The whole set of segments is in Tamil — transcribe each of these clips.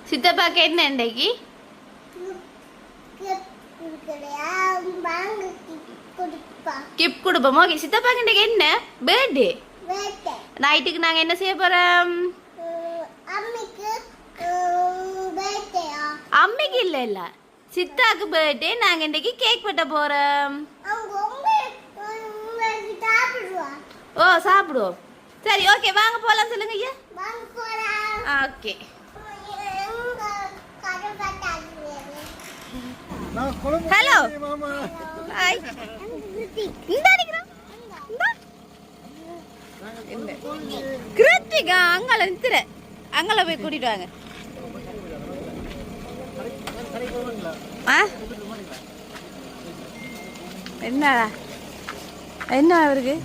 சித்தப்பாக்கு என்ன இன்றைக்கு கிஃப்ட் கொடுப்போம். ஓகே, சித்தப்பாக்கு இன்றைக்கு என்ன பர்த்டே? நைட்டுக்கு நாங்கள் என்ன செய்ய போகிறோம்? அம்மிக்கு இல்லை இல்லை, சித்தாக்கு பர்த்டே. நாங்கள் இன்றைக்கு கேக் வெட்ட போகிறோம். ஓ, சாப்பிடுவோம். சரி, ஓகே, வாங்க போகலாம். சொல்லுங்க ஐயா. ஓகே. Hello, hi. கிருத்திகா அங்கால நிறுத்துற, அங்கால போய் கூட்டிட்டு வாங்க. என்னடா என்ன அவருக்கு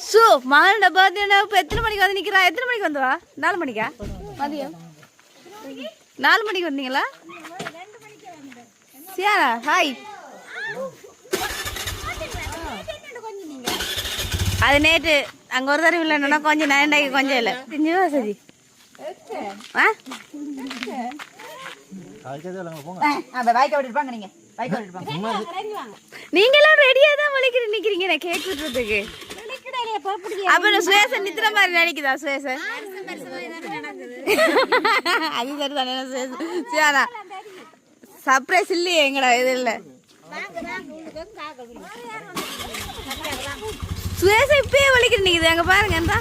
சோ மகனோட பர்த்டே. இப்போ எத்தனை மணிக்கு வந்து நிற்கிறா? எத்தனை மணிக்கு வந்துவா? 4 மணிக்கா? மதியம் 4 மணிக்கு வந்தீங்களா? Sierra, hi. அது நேற்று அங்கே ஒரு தடவை இல்லைன்னா கொஞ்சம் நயண்டாக்கி கொஞ்சம் இல்லை செஞ்சுவா சரி. நீங்களாம் ரெடியா தான் வலிக்கிட்டு நிக்கிறீங்க கேக் விட்டுறதுக்கு. அப்ப சுவேசன் நித்திர மாதிரி நினைக்குதா? சுவேசன் அது சரிதானே சுவேசன். சர்ப்ரைஸ் இல்லையே எங்கடா இது இல்லை. சுவேசன் இப்பயே வலிக்கிட்டு நிக்குது. அங்க பாருங்க. என்ன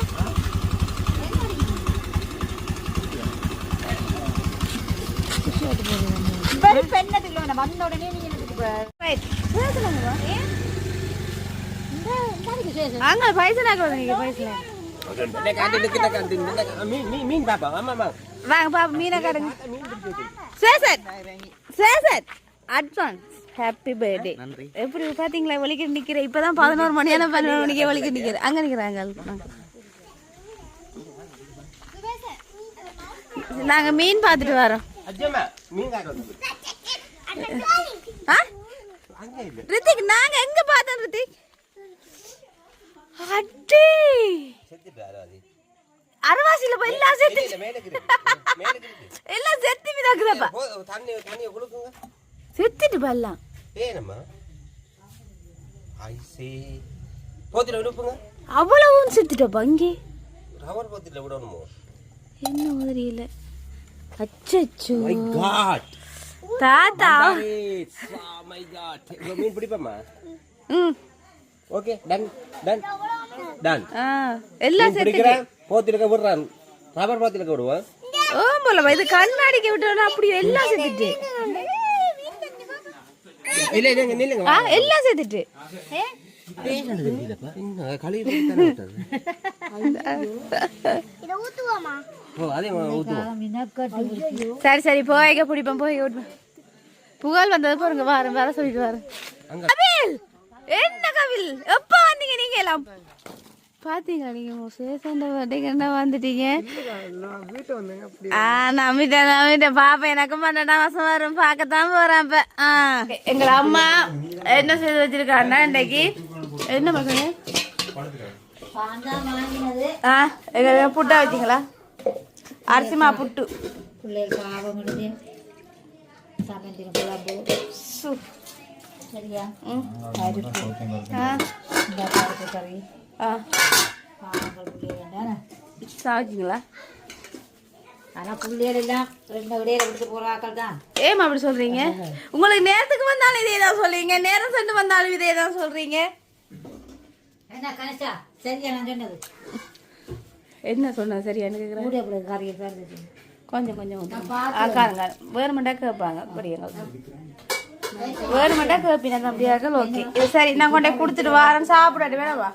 அங்க பைசா நீங்க பைசா வாங்க பாப்பா மீனை காட்டுங்க. சேசன் சேசன் அட்வான்ஸ் ஹாப்பி பர்த்டே. எப்படி பாத்தீங்களா வலிக்கிட்டு நிக்கிறேன். இப்பதான் 11 மணியான 12 மணிக்கே வலிக்கிட்டு நிக்கிறேன். அங்க நிக்கிறாங்க. நாங்க மீன் பாத்துட்டு வரோம். ரித்திக் நாங்க எங்க பார்த்தோம்? ரித்திக் அட்டி அரவாசில போய் எல்லாம் செத்து எல்லாம் செத்து மிதக்குதப்பா. செத்துட்டு பல்லாம் அவ்வளவும் செத்துட்டப்பா. இங்கே என்ன தெரியல. அச்சச்சோ தாத்தா. my god. மீன் பிடிப்பமா? Okay done done done. எல்லாம் செத்துட்டு போத்திலக்க விடுறான். ரப்பர் போத்திலக்க விடுவோம். ஓ போல இது கண்ணாடிக்கு விட்டோம்னா அப்படி எல்லாம் செத்துட்டு. இல்ல இல்ல நில்லுங்க. எல்லாம் செத்துட்டு. சரி சரி போய்க்க பிடிப்போம். போய் புகழ் வந்தது பாருங்க. வர சொல்லிட்டு வரேன். கபில் என்ன கபில் எப்ப வந்தீங்க? நீங்க எல்லாம் பாத்தீங்களா? நீங்க சேசண்ட பர்த்டேக்கு வந்துட்டீங்க. நம்பிட்டேன் பாப்பா. எனக்கு 12 மாசம் வரும். பார்க்கத்தான் போறேன். இப்ப எங்க அம்மா என்ன செய்து வச்சிருக்காருன்னா இன்னைக்கு என்ன பசங்க புட்டா வச்சிங்களா? அரிசிமா புட்டு. சரியா? சாப்பிட்டீங்களா? ஏமா அப்படி சொல்றீங்க? உங்களுக்கு நேரத்துக்கு வந்தாலும் இதே தான் சொல்றீங்க, நேரம் சென்று வந்தாலும் இதே தான் சொல்றீங்க. என்ன சொன்னது சரியா? கொஞ்சம் கொஞ்சம் காரங்க வேறுமெண்டா கேட்பாங்க. வேறுமெண்டா கேட்பீங்க தம்பியாக்கள். ஓகே சரி, நான் கொண்டே கொடுத்துட்டு வரேன். சாப்பிடாது வேணவா?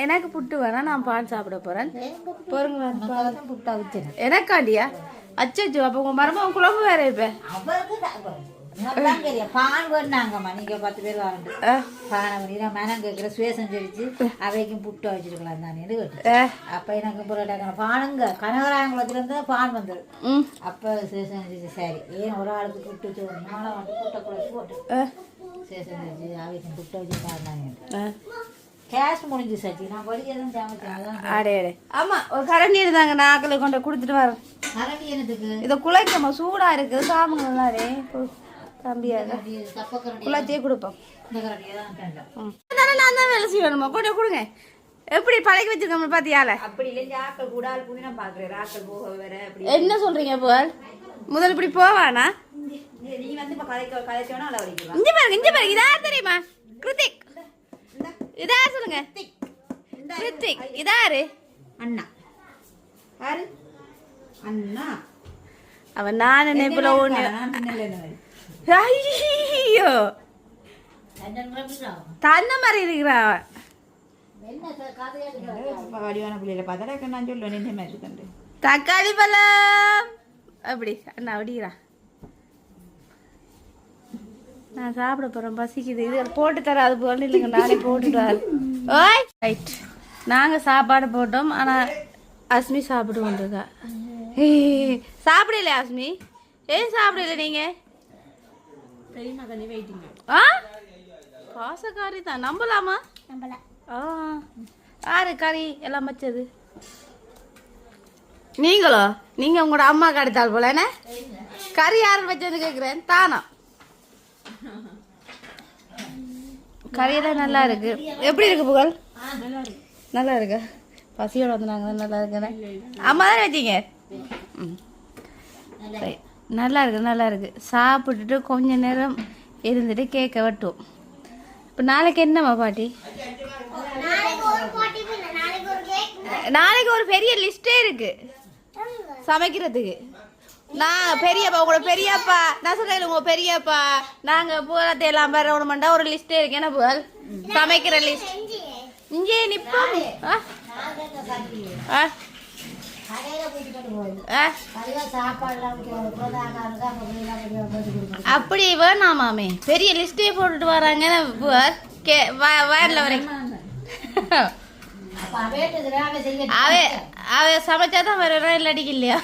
எனக்கு புட்டு வேணா, நான் பான் சாப்பிட போறேன். பொருங்க எனக்காண்டியா? அச்சோ, அப்ப உங்க மரமா குழம்பு வேற. இப்ப பான் வேணாங்கம்மா. நீங்க 10 பேர் வாங்க. பானம் கேட்கிற சுவேசம் சொல்லிச்சு அவைக்கும் புட்டு வச்சிருக்கலாம் தானே. அப்ப எனக்கு புரோட்டா பானுங்க கனகராயங்குளத்துல இருந்து பான் வந்தது. அப்ப சுவேசம் சொல்லிச்சு சரி ஏன் ஒரு ஆளுக்கு புட்டு சொல்லணும் புட்டை குழச்சி போட்டு சுவேசம் சொல்லிச்சு அவைக்கும் புட்டை வச்சு பாருந்தாங்க. கேஷ் முடிஞ்சு சச்சி நான் வெளியே தான் சமைச்சேன். அடே அடே ஆமா ஒரு கரண்டி இருந்தாங்க நான் ஆக்களை கொண்டு கொடுத்துட்டு வரேன். கரண்டி என்னத்துக்கு? இதை குழைக்கமா சூடா இருக்குது சாமுங்களாரே தம்பியாக தப்பக்கரண்டி குளத்தையே கொடுப்போம். இந்த கரண்டியை தான் கேட்டேன். நான் தான் வேலை செய்யணுமா கொண்டு கொடுங்க. எப்படி பழகி வச்சிருக்கோம் பாத்தியால? அப்படி இல்லை ஆக்கள் கூட ஆள் கூட நான் பாக்குறேன். ஆக்கள் போக வேற அப்படி என்ன சொல்றீங்க புகழ்? முதல் இப்படி போவானா? நீ வந்து இப்ப கலைச்சோன்னா அளவு அடிக்கலாம். இங்க பாருங்க இதா தெரியுமா? கிருத்திக் இதா சொல்லுங்க. கிருத்திக் இதாரு? அண்ணா யாரு? அண்ணா அவன் நான் நினைப்புல ஒண்ணு. ஐயோ தன்ன மாதிரி இருக்கிறான். வடிவான பிள்ளையில பார்த்தா நான் சொல்லுவேன் என்ன மாதிரி கண்டு தக்காளி பழம் அப்படி அண்ணா அப்படிங்கிறான். நான் சாப்பிட போறேன் பசிக்குது. இது போட்டு தராது போல இல்லைங்க நானே போட்டுட்டாரு. ஓய் ரைட் நாங்கள் சாப்பாடு போட்டோம். ஆனால் அஸ்மி சாப்பிட்டு கொண்டிருக்கா. சாப்பிடல அஸ்மி? ஏன் சாப்பிடல நீங்க? ஆ பாசக்காரி தான் நம்பலாமா? ஆ யாரு கறி எல்லாம் வச்சது? நீங்களோ? நீங்க உங்களோட அம்மா கடித்தாள் போல என்ன? கறி யாரும் வச்சது கேட்குறேன் தானா? கறியெல்லாம் நல்லா இருக்கு. எப்படி இருக்கு புகழ்? நல்லா இருக்கு. பசியோட வந்து நாங்கள் நல்லா இருக்குன்னு அம்மா தானே வச்சிங்க. நல்லா இருக்கு. சாப்பிட்டுட்டு கொஞ்ச நேரம் இருந்துட்டு கேட்க வெட்டுவோம். இப்போ நாளைக்கு என்னம்மா பாட்டி? நாளைக்கு ஒரு பெரிய லிஸ்டே இருக்கு சமைக்கிறதுக்கு. நான் பெரியப்பா உங்களோட பெரியப்பா நான் சொல்றேன் உங்க பெரியப்பா நாங்க பூரத்தை எல்லாம் பெறணும்டா ஒரு லிஸ்டே இருக்கு. என்ன புகழ்? சமைக்கிற லிஸ்ட் இங்கே நிப்போம். அப்படி வேணாமாமே பெரிய லிஸ்டே போட்டுட்டு வராங்க வயர்ல வரைக்கும். அவ சமைச்சாதான் வேற ரயில் அடிக்கலையா?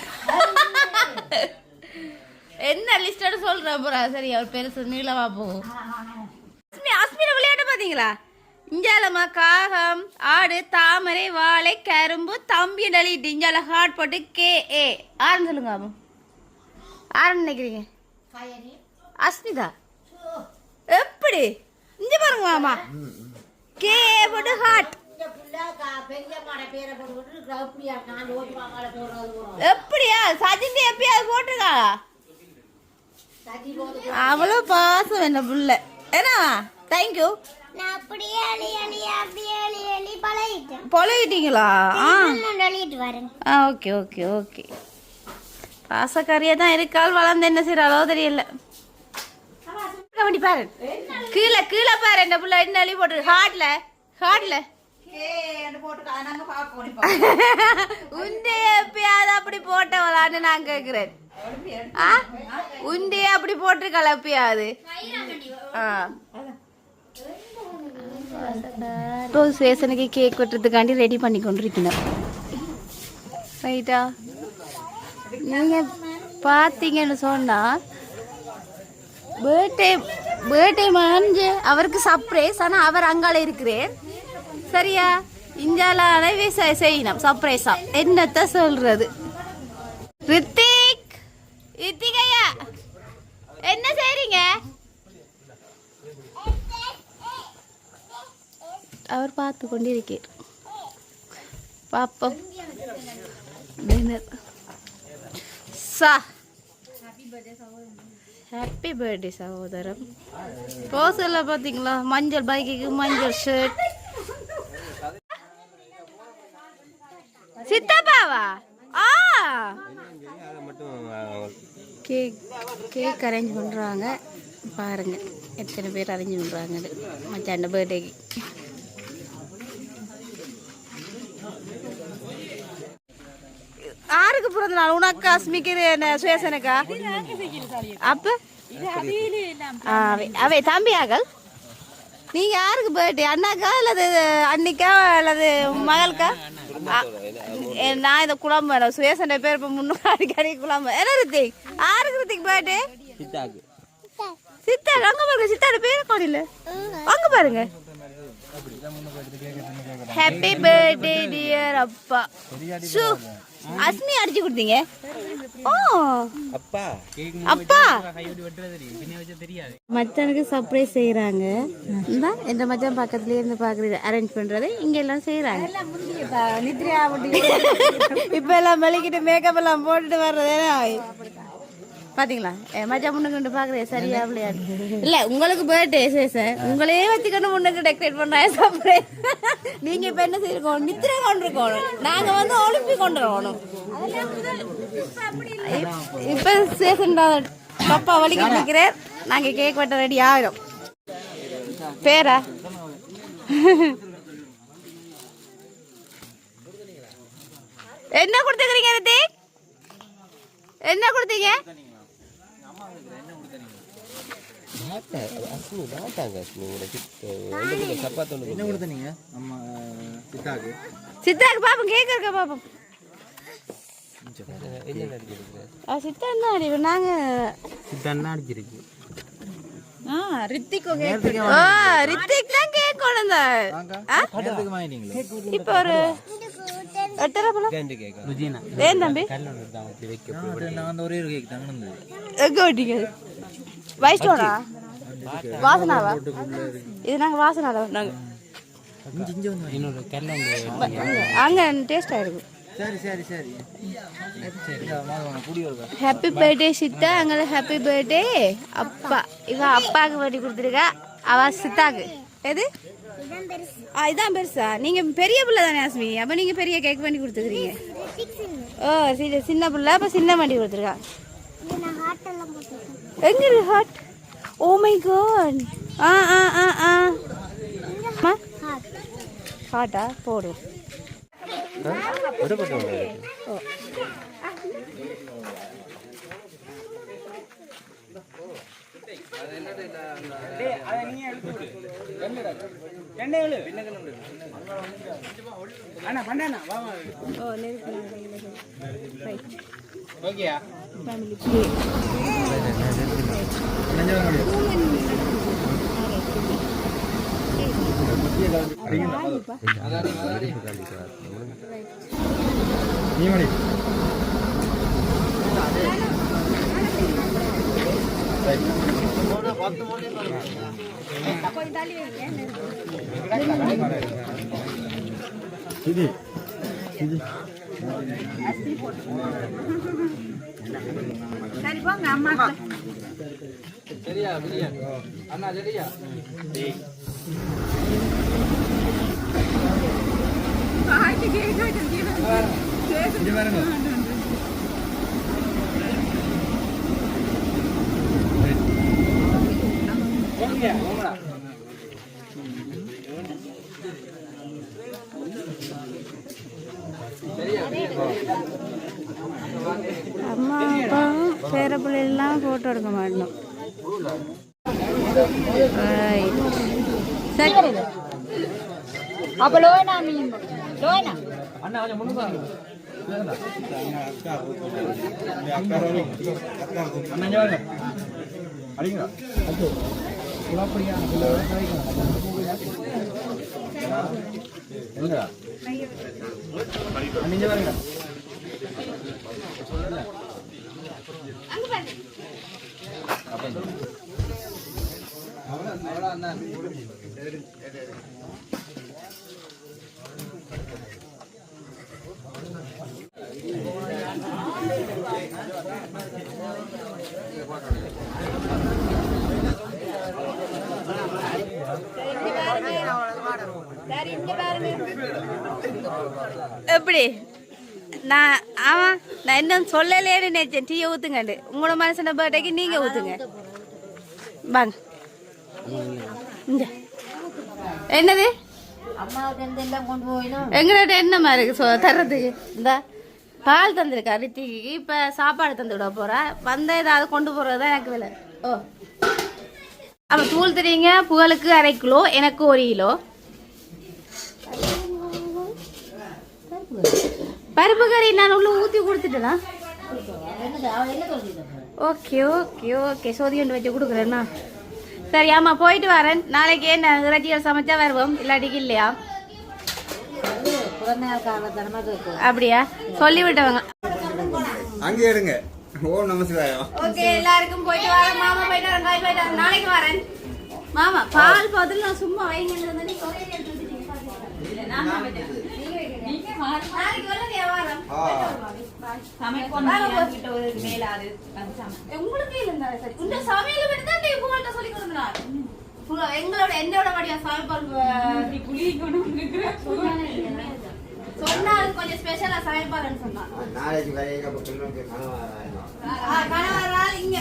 என்ன லிஸ்ட் சொல்றேன் போறா சரி அவர் பெருசு நீளமா போகும். அஸ்மின விளையாட்டு பாத்தீங்களா? இஞ்சாலமா காகம் ஆடு தாமரை வாழை கரும்பு தம்பி டலிட்டு இஞ்சால ஹார்ட் போட்டு KA ஆரன் சொல்லுங்க. ஆமா ஆரன் நினைக்கிறீங்க? அஸ்மிதா எப்படி இங்க பாருங்க மாமா KA போட்டு ஹார்ட் எப்படியா சஜிந்தி எப்பயாவது போட்டிருக்காளா? அவ்வளோ பாசம் என்ன புள்ள ஏன்னா தேங்க்யூ. பழகிட்டீங்களா? Okay okay okay. பாசக்காரியா தான் இருக்கால் வளர்ந்து என்ன செய்யறாளோ தெரியல. பாரு கீழே கீழே பாரு என்ன புள்ள என்ன அழி போட்டு ஹார்ட்ல ஹார்ட்ல உண்டே எப்பயாவது அப்படி போட்டவளான்னு நான் கேக்குறேன். உண்டே அப்படி போட்டிருக்காள் எப்பயாவது? சேசனுக்கு கேக் வெட்டுறதுக்காண்டி ரெடி பண்ணி கொண்டிருக்கணும். ரைட்டா? நீங்க பார்த்தீங்கன்னு சொன்னா பர்த்டே மanje அவருக்கு சர்ப்ரைஸ். ஆனா அவர் அங்கால இருக்கிறேன் சரியா? இஞ்சாலான செய்யணும் சர்ப்ரைஸா. என்னத்த சொல்றது? ரித்திக் இத்திகையா என்ன செய்றீங்க? அவர் பார்த்து கொண்டிருக்கிறார். பாப்போம் டின்னர். ஹாப்பி பர்த்டே சகோதரம். போஸ்ல பாத்தீங்களா? மஞ்சள் பைக்கு மஞ்சள் ஷர்ட். சித்தப்பாவா? கேக் அரேஞ்ச் பண்றாங்க பாருங்க. எத்தனை பேர் அரேஞ்ச் பண்றாங்க மச்சான் பர்த்டேக்கு. யாருக்கு பிறந்த நாள்? உனக்கு அஸ்மிக்கு சுயசனுக்கா? அப்ப அவை தம்பியாக்கள் நீங்க யாருக்கு பர்த்டே? அண்ணாக்கா அல்லது அன்னிக்கா அல்லது மகளுக்கா? நான் இந்த குழம்பு சுயசனை பேர் இப்ப முன்னாடி கறி குழம்பு என்ன ரித்திக்? யாருக்கு ரித்திக் பர்த்டே? சித்தா. அங்க பாருங்க சித்தாட பேர் காணில அங்க பாருங்க. ஹாப்பி பர்த்டே டியர் அப்பா. சு அஸ்மி அடிச்சு கொடுத்தீங்க. ஓ அப்பா அப்பா மச்சானுக்கு சர்ப்ரைஸ் செய்யறாங்க. எந்த மச்சான் பக்கத்துலயே இருந்து பாக்குறது அரேஞ்ச் பண்றது இங்க எல்லாம் செய்யறாங்க. இப்ப எல்லாம் மெலிக்கிட்டு மேக்கப் எல்லாம் போட்டுட்டு வர்றதே பாத்தீங்களா? மச்சா முன்னுக்கு பாக்குறேன் சரியா விளையாடு இல்ல. உங்களுக்கு பர்த்டே சார் உங்களே வச்சுக்கணும் முன்னுக்கு டெக்கரேட் பண்றேன் சர்ப்ரைஸ். நீங்க இப்ப என்ன செய்யணும்? நித்திரை கொண்டிருக்கணும். நாங்க வந்து ஒலிம்பி கொண்டு வரணும். இப்ப சேசன் பப்பா வலிக்கு நிக்கிறேன். நாங்க கேக் வெட்ட ரெடி ஆகிடும். பேரா என்ன கொடுத்துக்கிறீங்க? என்ன கொடுத்தீங்க? சித்தாக்கு பாப்போம். கேக் இருக்க பாப்போம். சித்தா என்ன அடிவு? நாங்க அடிச்சிருக்கு. ரித்திக் தான் கேக் கொண்டு இப்ப ஒரு தம்பி வயசோடா வாசனாவா? இது நாங்க வாசனால அங்க டேஸ்ட் ஆயிருக்கும். Happy birthday Siddha. அங்கே ஹாப்பி பர்த்டே அப்பா. இவ அப்பாவுக்கு வட்டி கொடுத்துருக்கா. அவ சித்தாக்கு எது? இதான் பெருசா? நீங்க பெரிய பிள்ளை தானே அஸ்மி? அப்ப நீங்க பெரிய கேக் பண்ணி கொடுத்துக்கிறீங்க. ஓ சரி, சின்ன பிள்ளை அப்ப சின்ன வண்டி கொடுத்துருக்கா. எங்க ஹார்ட்? Oh my god. ஹார்ட்டா போடு. சரி போங்க அம்மா. சரியா சரியா அண்ணா சரியா. அம்மா அப்பா பேர பிள்ளைலாம் போட்டோ எடுக்க மாட்டோம். அப்ப லோனா மீன் லோனா அண்ணா கொஞ்சம் முன்னுக்கு வாங்க. அண்ணா வாங்க அடிங்க. அது குலாப்படியா எங்க அண்ணா வாங்க. அங்க பாரு அப்ப அவளா அண்ணா எப்படி நான் ஆமாம் நான் இன்னும் சொல்லலேன்னு நினைச்சேன். டீயை ஊற்றுங்கண்டு உங்களோட மனுஷன பர்த்டேக்கு நீங்கள் ஊற்றுங்க வாங்க. என்னது எங்கள்கிட்ட என்னமா இருக்கு தர்றதுக்கு? இந்த பால் தந்துருக்கா ரித்திக்கு. இப்போ சாப்பாடு தந்து விட போகிறா. வந்த ஏதாவது கொண்டு போகிறது தான் எனக்கு வேலை. ஓ அப்போ தூள் தெரியுங்க. புகழுக்கு 1/2 கிலோ, எனக்கு 1 கிலோ. பருப்பு கறி நான் உள்ள ஊற்றி கொடுத்துட்டேனா? ஓகே ஓகே ஓகே சோதி கொண்டு வச்சு கொடுக்குறேண்ணா. சரி ஆமா போயிட்டு வரேன். நாளைக்கு என்ன இறைச்சிகள் சமைச்சா வருவோம், இல்லாட்டிக்கு இல்லையா? பிறந்த நாள் காரணத்தனமா இருக்கு. அப்படியா சொல்லி விட்டவங்க. அங்கே எடுங்க. ஓம் நம சிவாயம். ஓகே எல்லாருக்கும் போயிட்டு வரேன். மாமா போயிட்டு வரேன், காய் போயிட்டு வரேன். நாளைக்கு வரேன். மாமா பால் பதில் நான் சும்மா வைங்க. உங்களுக்கு இல்ல சரி இந்த சமையல் விட்டு தான் உங்கள்கிட்ட சொல்லி கொடுக்குறாரு. எங்களோட என்னோட வடிவா சமைப்பால் சொன்னா அது கொஞ்சம் ஸ்பெஷலா சமைப்பாருன்னு சொன்னா கணவரால் இங்க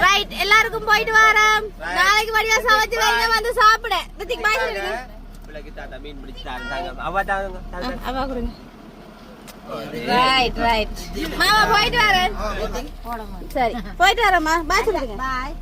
ரைட். எல்லாருக்கும் போயிட்டு வரோம். நாளைக்கு வடிவா சமைச்சு வைங்க, வந்து சாப்பிட. பாய் சொல்லுங்க. அவா கொடுங்க. ரைட் ரைட் மாமா போயிட்டு வரேன். சரி போயிட்டு வரேம்மா. பாய் சொல்லுங்க. பாய்.